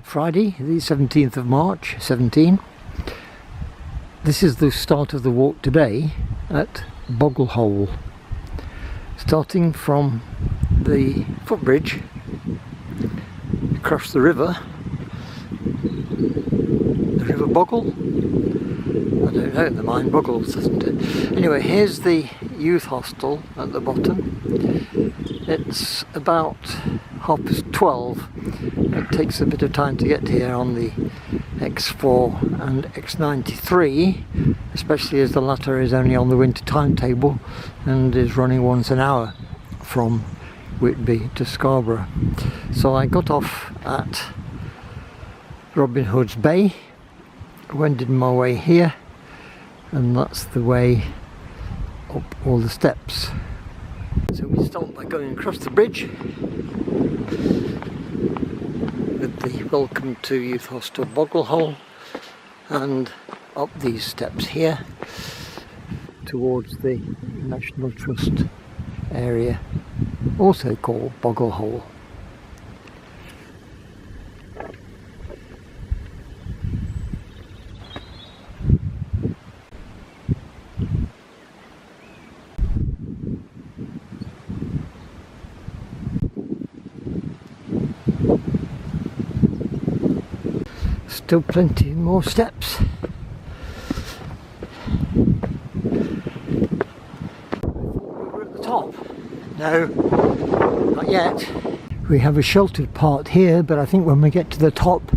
Friday, the 17th of March, 17. This is the start of the walk today at Boggle, starting from the footbridge across the river Boggle. I don't know, the mine boggles, doesn't it? Anyway, here's the youth hostel at the bottom. It's about 12:30. It takes a bit of time to get here on the X4 and X93, especially as the latter is only on the winter timetable and is running once an hour from Whitby to Scarborough. So I got off at Robin Hood's Bay, wended my way here, and that's the way up all the steps. So we start by going across the bridge with the Welcome to Youth Hostel Boggle and up these steps here towards the National Trust area, also called Boggle. Still plenty more steps. We're at the top. No, not yet. We have a sheltered part here, but I think when we get to the top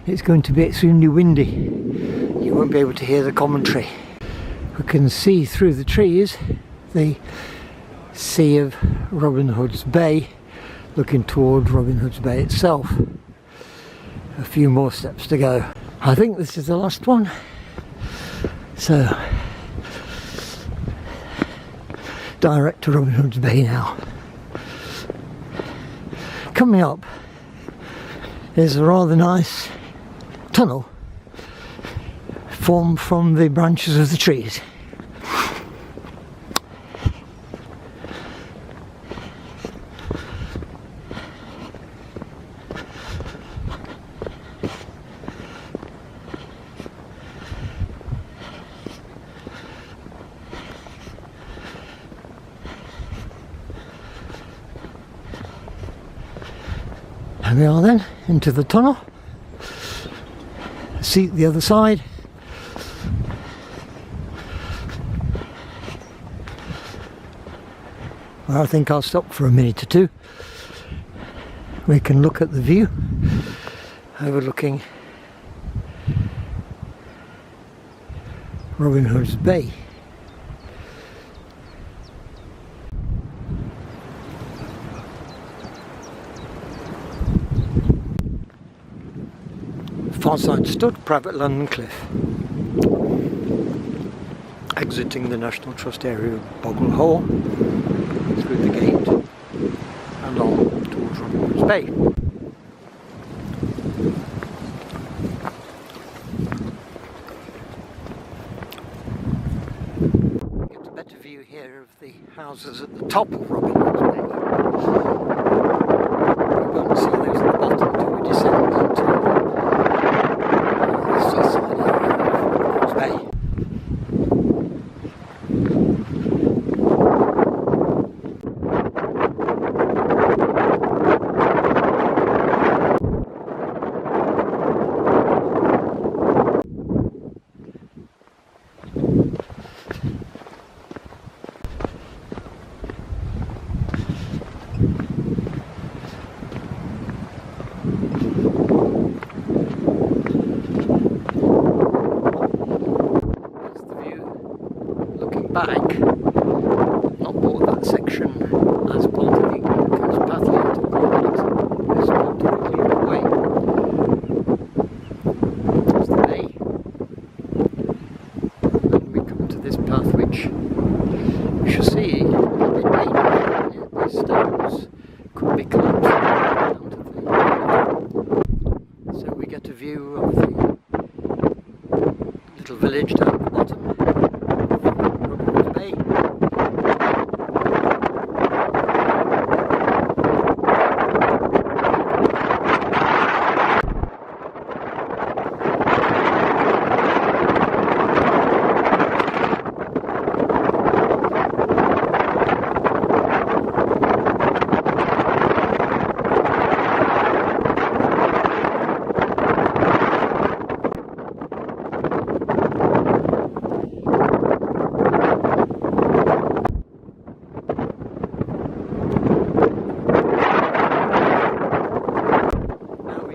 it's going to be extremely windy. You won't be able to hear the commentary. We can see through the trees the sea of Robin Hood's Bay, looking toward Robin Hood's Bay itself. A few more steps to go. I think this is the last one. So, direct to Robin Hood's Bay now. Coming up is a rather nice tunnel formed from the branches of the trees. There we are then, into the tunnel. See the other side. Well, I think I'll stop for a minute or two. We can look at the view overlooking Robin Hood's Bay. Far side stood private London Cliff, exiting the National Trust area of Boggle through the gate and on towards Robin Hood's Bay. Get a better view here of the houses at the top of Robin Hood's Bay. We won't see those at the bottom until we descend into back, not bought that section as part of the coast pathway to Boggle. It's part of the cleared way. There's the bay. And we come to this path which you shall see these stones could be collapsed down to the. So we get a view of the little village down at the bottom.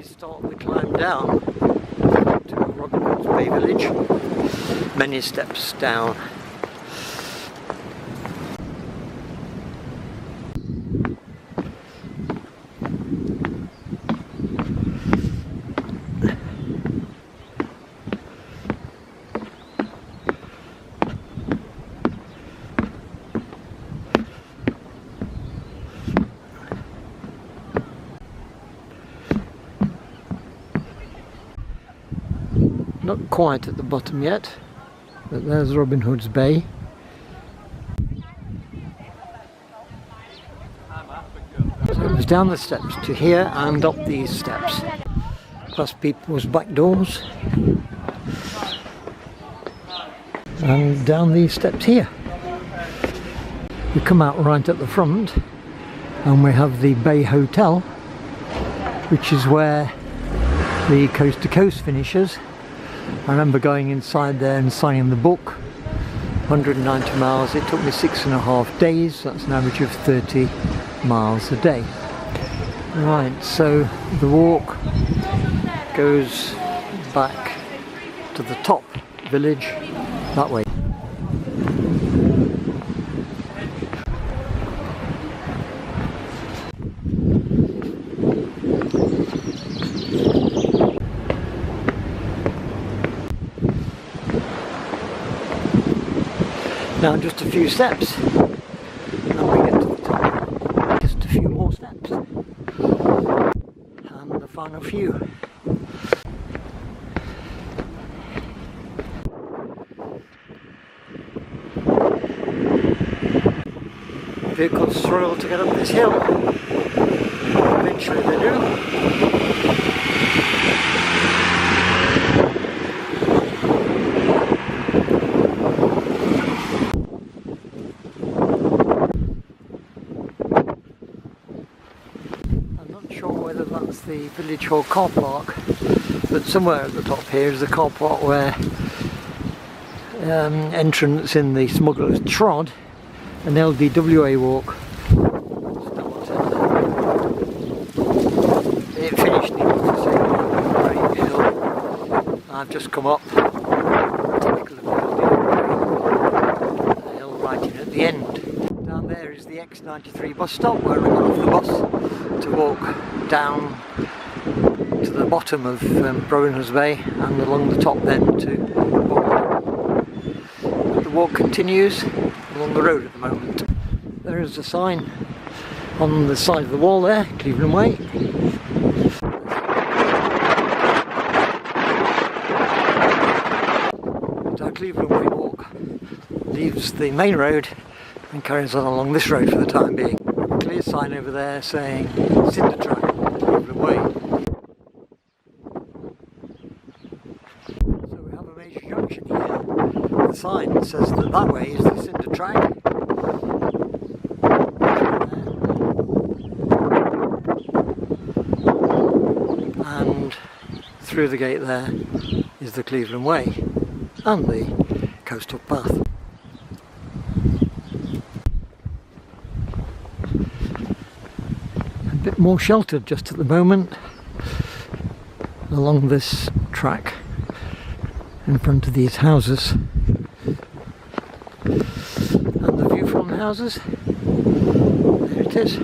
we start the climb down to Robin Hood's Bay village. Many steps down. Not quite at the bottom yet, but there's Robin Hood's Bay. So it was down the steps to here and up these steps, past people's back doors, and down these steps here. We come out right at the front and we have the Bay Hotel, which is where the Coast to Coast finishes. I remember going inside there and signing the book. 190 miles, it took me 6.5 days, that's an average of 30 miles a day. Right, so the walk goes back to the top village that way. Now just a few steps and we get to the top. Just a few more steps and the final few. Vehicles struggle to get up this hill. Eventually they do. That's the village hall car park, but somewhere at the top here is the car park where entrance in the Smugglers Trod and LDWA walk started. It finished, needless to say, right hill. I've just come up, typical of the hill right in at the end. Down there is the X93 bus stop where we got off the bus to walk down to the bottom of Robin Hood's Bay and along the top then to Boggle. The walk continues along the road at the moment. There is a sign on the side of the wall there, Cleveland Way. And our Cleveland Way walk leaves the main road and carries on along this road for the time being. A clear sign over there saying Cinder Track. Way. So we have a major junction here. The sign says that that way is the Cinder Track. And through the gate there is the Cleveland Way and the coastal path. A bit more sheltered just at the moment along this track in front of these houses, and the view from the houses, there it is.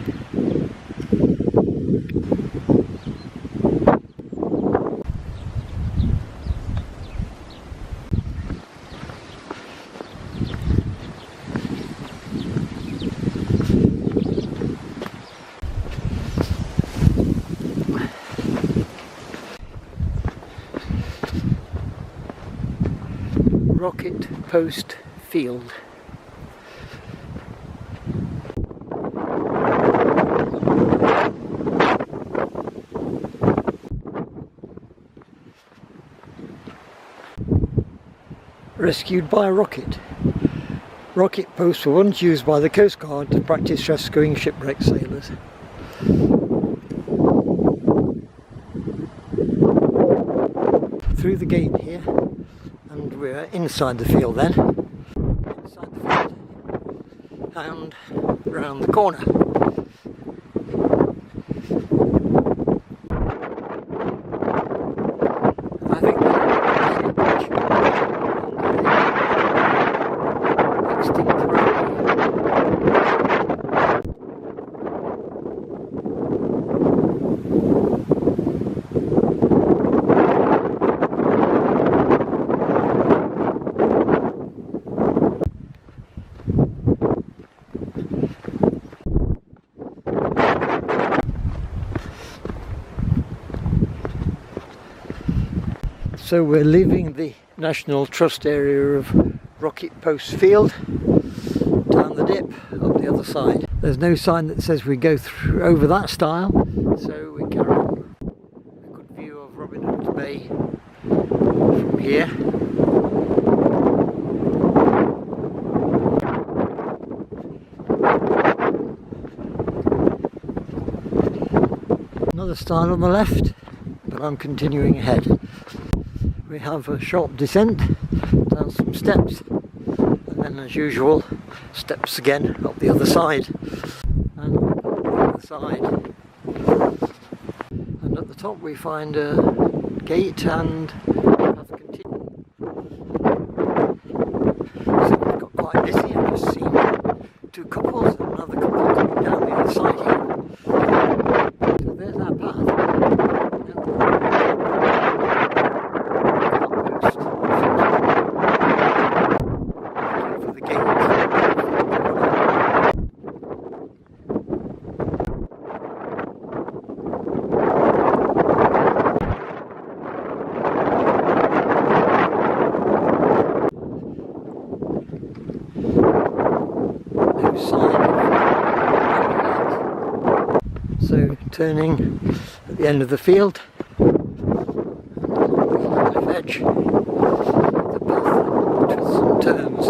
Rocket Post Field. Rescued by a rocket. Rocket posts were once used by the Coast Guard to practice rescuing shipwrecked sailors. Through the gate here, and we're inside the field then, and round the corner. So we're leaving the National Trust area of Rocket Post Field, down the dip, up the other side. There's no sign that says we go through over that stile, so we carry on. A good view of Robin Hood's Bay from here. Another stile on the left, but I'm continuing ahead. We have a sharp descent down some steps, and then as usual steps again up the other side and up the other side, and at the top we find a gate and path continue. So we've got quite busy. I've just seen two couples and another couple coming down the other side here. So there's our path. So turning at the end of the field, along the cliff edge, the path twists and turns.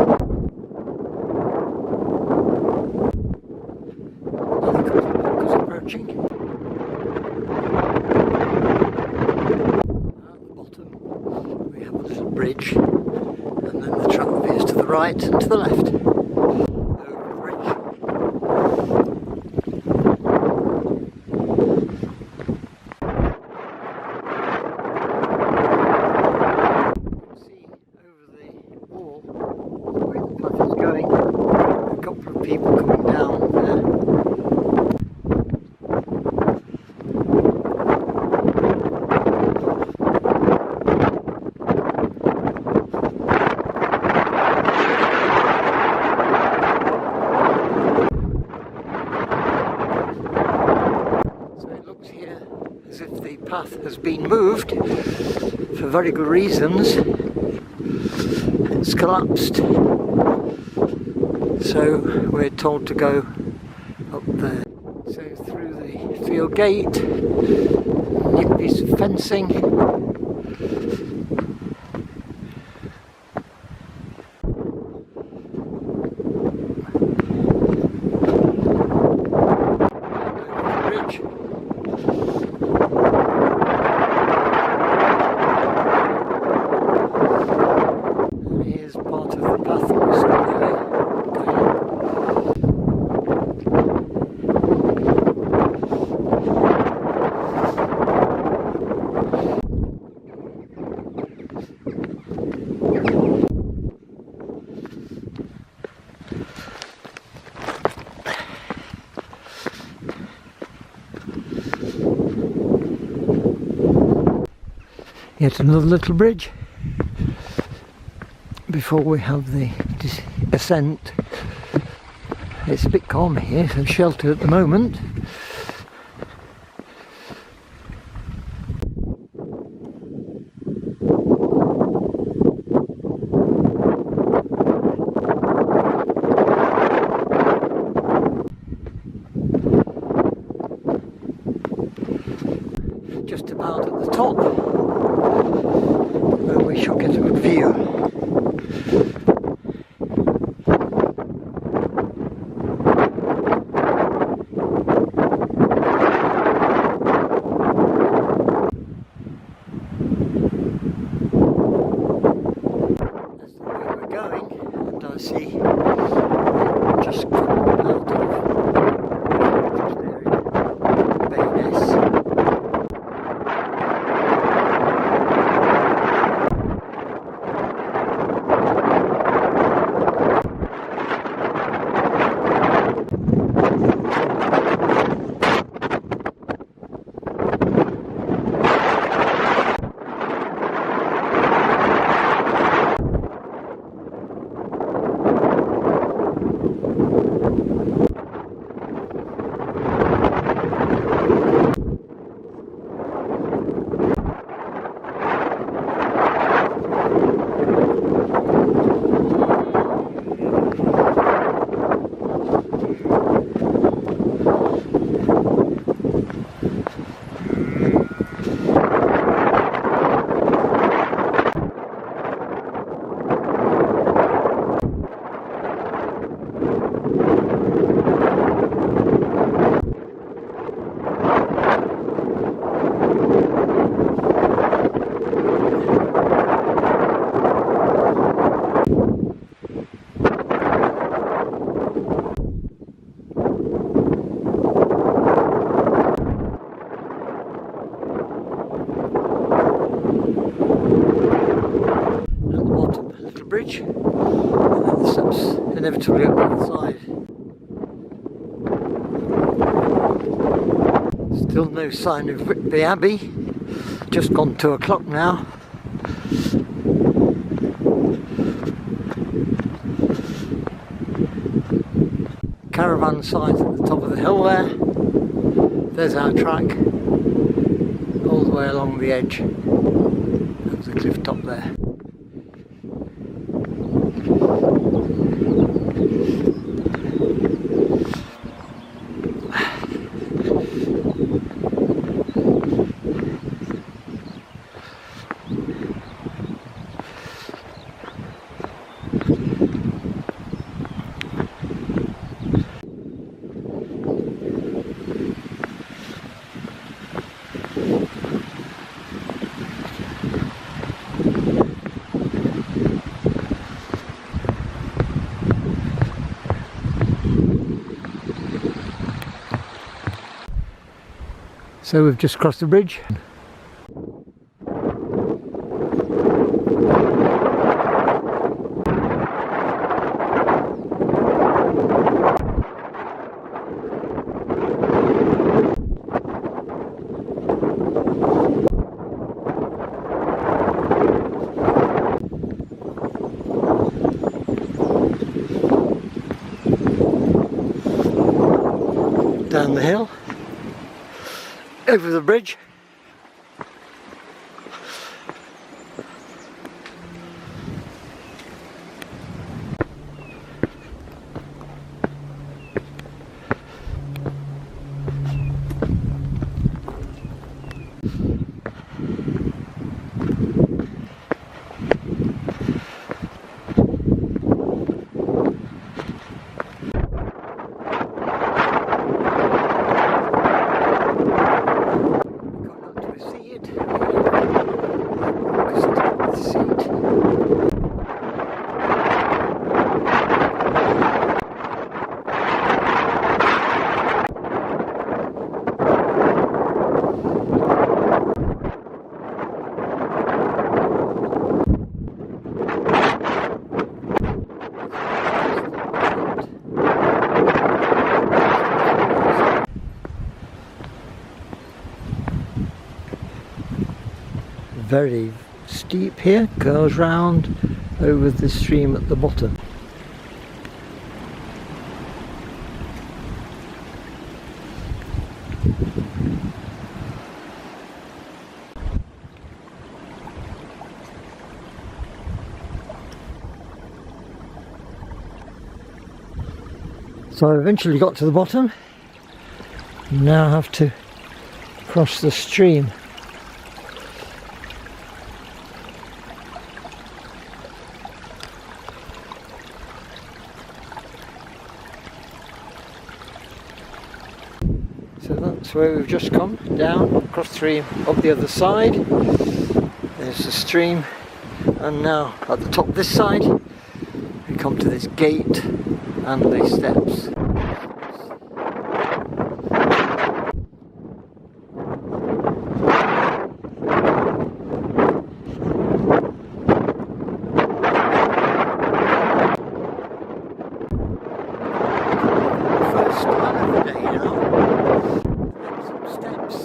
Another couple of walkers approaching. At the bottom we have a little bridge, and then the track veers to the right and to the left. People coming down there. So it looks here as if the path has been moved for very good reasons. It's collapsed. So we're told to go up there. So through the field gate, new piece of fencing. Bridge. And here's part of the path that we saw earlier. Yet another little bridge before we have the ascent. It's a bit calm here, so sheltered at the moment. Just about at the top, where we shall get a good view. That's the way we're going, and I see just coming out of just there, Bayness. bridge, and then the steps inevitably up the other side. Still no sign of Whitby Abbey. Just gone 2 o'clock now. Caravan site at the top of the hill there. There's our track, all the way along the edge of the cliff top there. So we've just crossed the bridge. Down the hill, over the bridge. Very steep here, curls round over the stream at the bottom. So I eventually got to the bottom. Now I have to cross the stream. So that's where we've just come, down, across the stream, up the other side. There's the stream, and now at the top this side we come to this gate and the steps. First time of the day now. Some steps.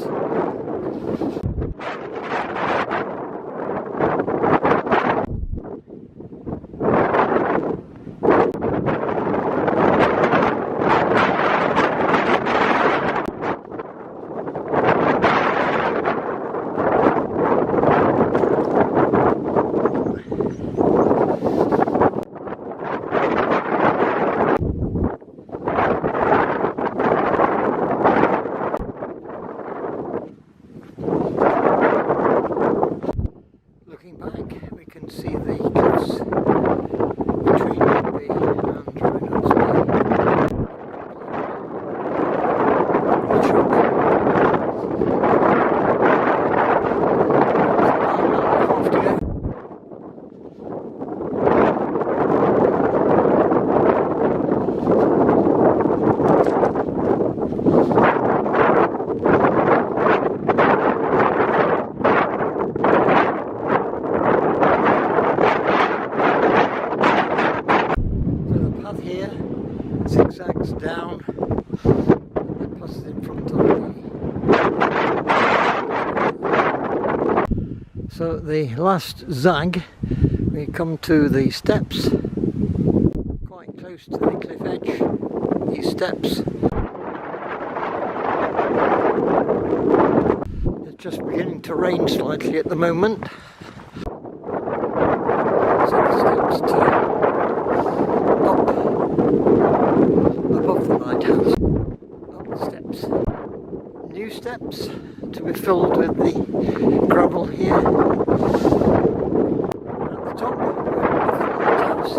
So at the last zag we come to the steps, quite close to the cliff edge. These steps, it's just beginning to rain slightly at the moment. So the steps to up above the lighthouse, up the steps. New steps to be filled with the gravel here. At the top of the lighthouse.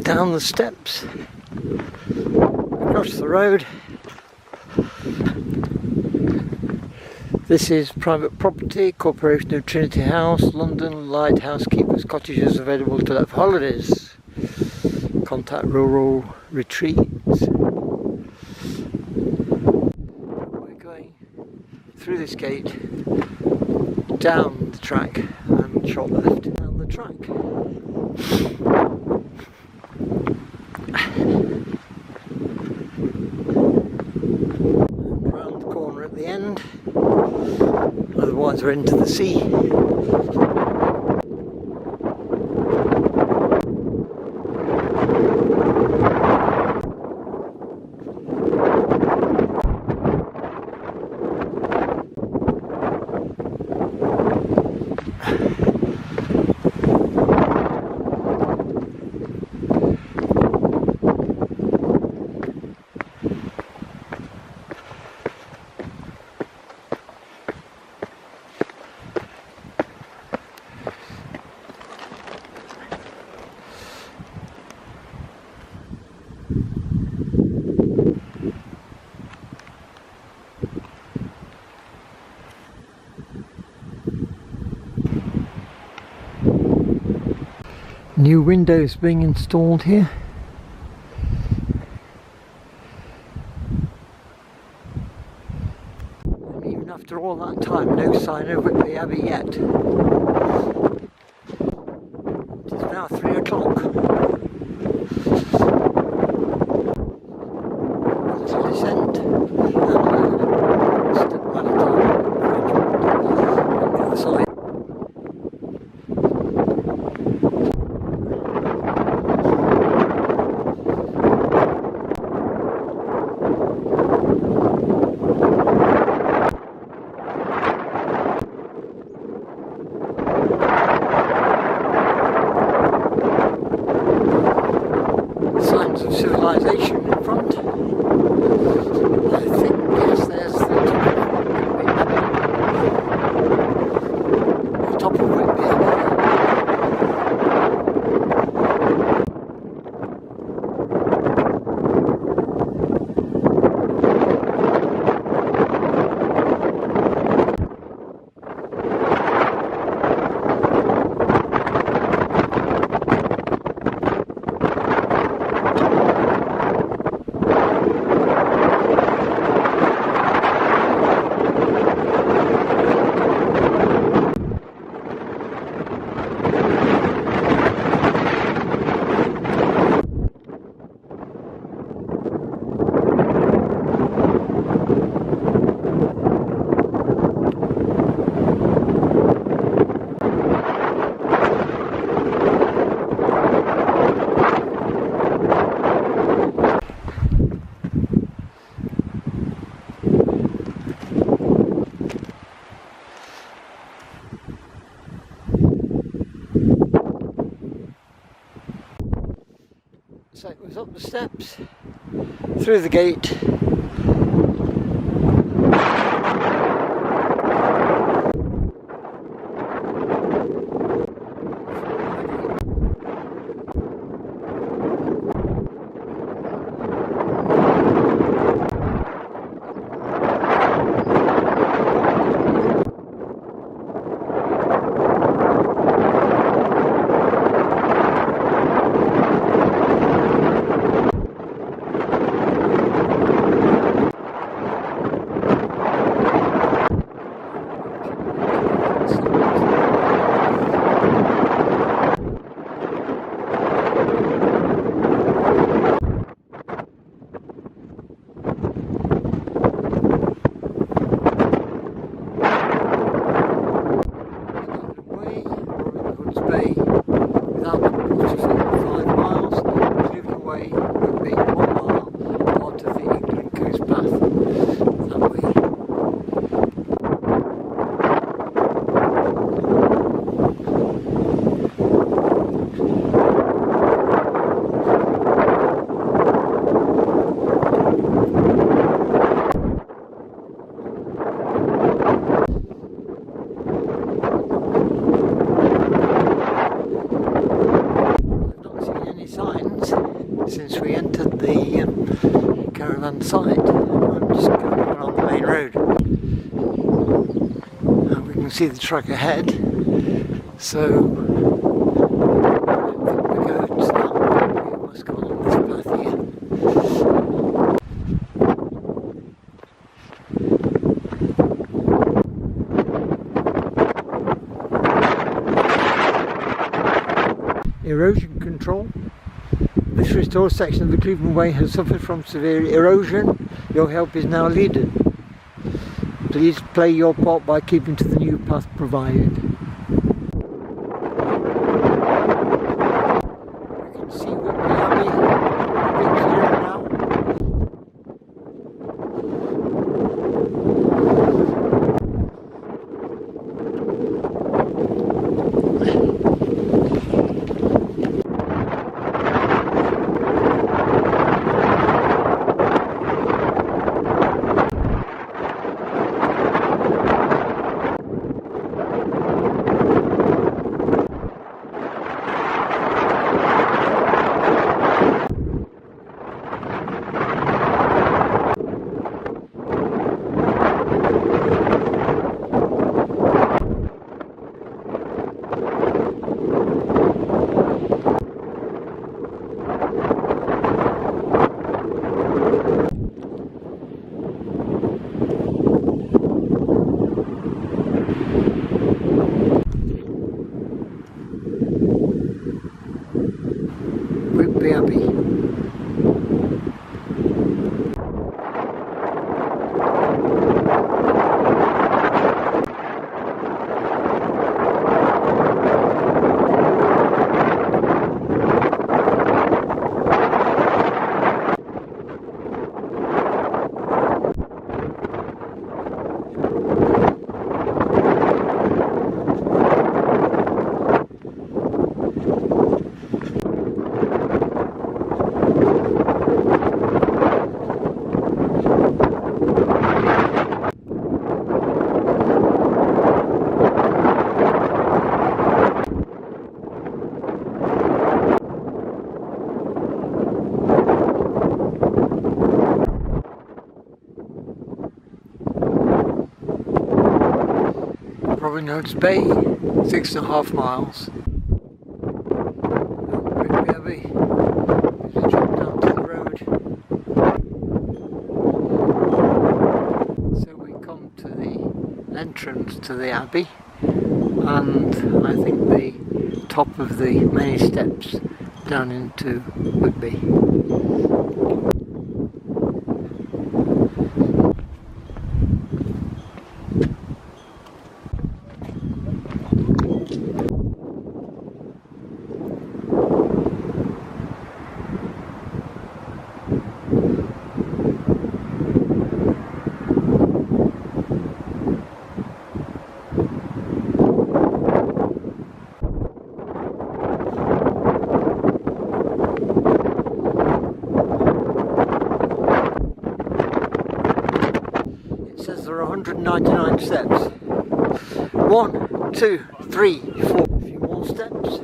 Down the steps, across the road. This is private property, Corporation of Trinity House, London, Lighthouse Keepers Cottages available to let for holidays. Contact Rural Retreats. We're going through this gate, down the track and short left down the track. Round the corner at the end, otherwise we're into the sea. New windows being installed here. And even after all that time, no sign of Whitby Abbey yet. It is now 3 o'clock. It's a descent and step by the time on the other side. Signs of civilization in front. I think, yes, there's the top of Whitby Abbey. So it was up the steps, through the gate, Bay without the waterfall 5 miles, Cleveland Way would be 1 mile, part of the England Coast Path that way. Since we entered the caravan site. I'm just going on the main road. And we can see the truck ahead, so we go to that. We must go along this path here. Erosion control. This restored section of the Cleveland Way has suffered from severe erosion. Your help is now needed. Please play your part by keeping to the new path provided. You can see Whitby Abbey a bit clearer now. Whitby Abbey. Probably know it's Bay, 6.5 miles. Whitby Abbey. There's a drop down to the road. So we come to the entrance to the Abbey, and I think the top of the many steps down into Whitby. There are 199 steps. 1, 2, 3, 4. A few more steps.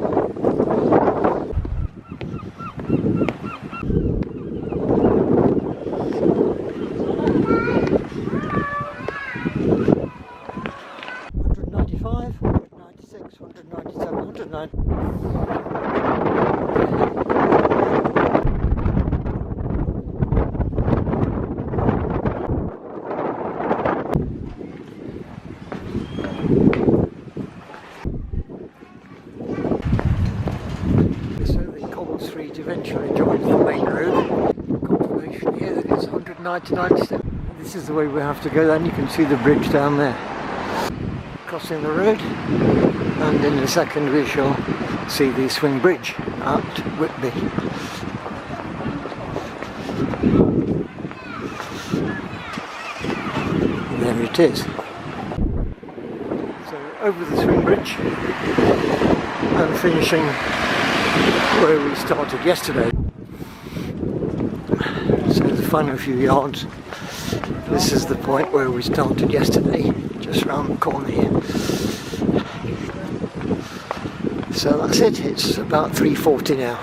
$195, $196, $197, $109. Eventually joins the main road. Confirmation here that it's 199 steps. This is the way we have to go. Then you can see the bridge down there. crossing the road, and in a second we shall see the swing bridge at Whitby. And there it is. So over the swing bridge and finishing where we started yesterday. So the final few yards. This is the point where we started yesterday, just round the corner here. So that's it, it's about 3:40 now.